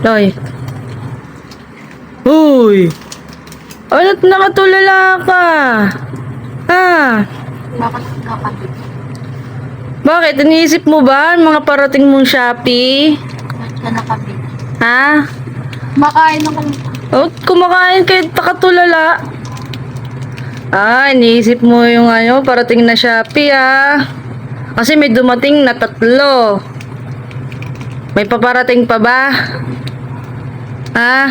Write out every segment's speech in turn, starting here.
Loy. Uy! Ano't nakatulala ka? Ha? Nakakapit. Bakit? Iniisip mo ba ang mga parating mong Shopee? Nakakapit. Ha? Makain ako. Oh, kumakain kayo nakatulala. Iniisip mo yung parating na Shopee Kasi may dumating na 3. May paparating pa ba? Ha?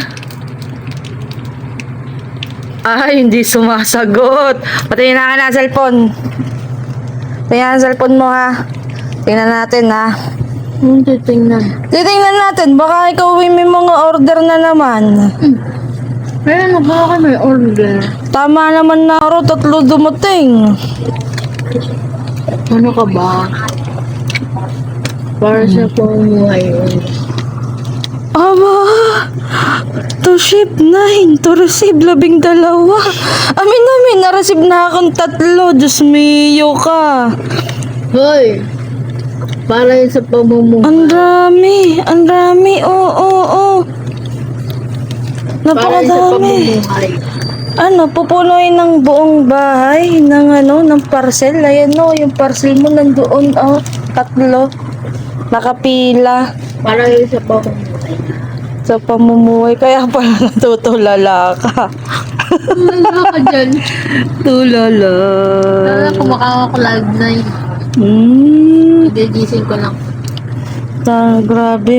Hindi sumasagot. Patingin na ka na cellphone. Tingnan ang cellphone mo Tingnan natin Titingnan. Titingnan natin. Baka ikaw may mga order na naman. Pero baka may order. Tama naman na 3 dumating. Ano ka ba? Para sa pamumuhay yun. Aba, to ship 9, to receive 12. Amin, na-receive na akong 3. Diyos mio ka. Hoy! Para yun sa pamumuhay. Ang dami, oo. Para yun sa Napakadami. pamumuhay. Pupunuin ng buong bahay ng parcel. Ayan yung parcel mo nandoon, 3. Nakapila. Para yun sa pamumuhay. Sa pamumuhay. Kaya pala natutulala ka. Wala ka dyan. Tulala. Wala kumakawa ko live na yun. Gigising ko lang. Grabe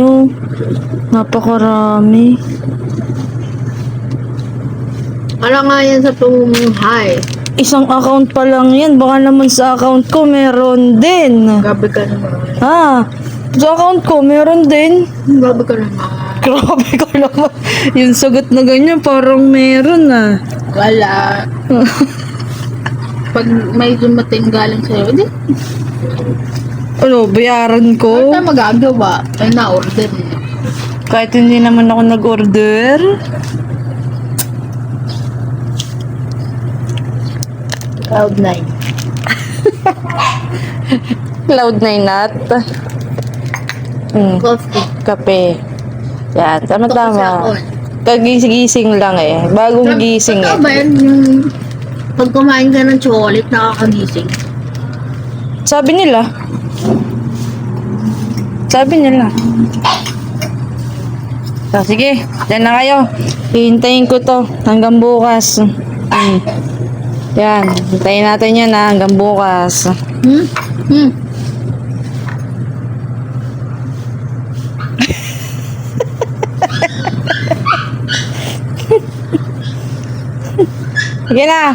napakarami. Ano nga yan sa pamumuhay? Isang account pa lang yan. Baka naman sa account ko meron din. Gabi ka naman. Sa account ko meron din. Gabi ka naman. Grabe ka naman. Yung sagot na ganyan parang meron Wala. Pag may dumating galing sa'yo, di. Bayaran ko? Ano magagawa? Ay, na-order niya. Kahit hindi naman ako nag-order. Cloud9. Cloud9 Coffee. kape. Yan, tama-tama. Ako. Kagising lang Bagong gising Totoo ba yan yung pag kumain ka ng chocolate, nakakagising? Sabi nila. Sige, dyan na kayo. Hihintayin ko to hanggang bukas. Yan, hintayin natin yan hanggang bukas. Sige na.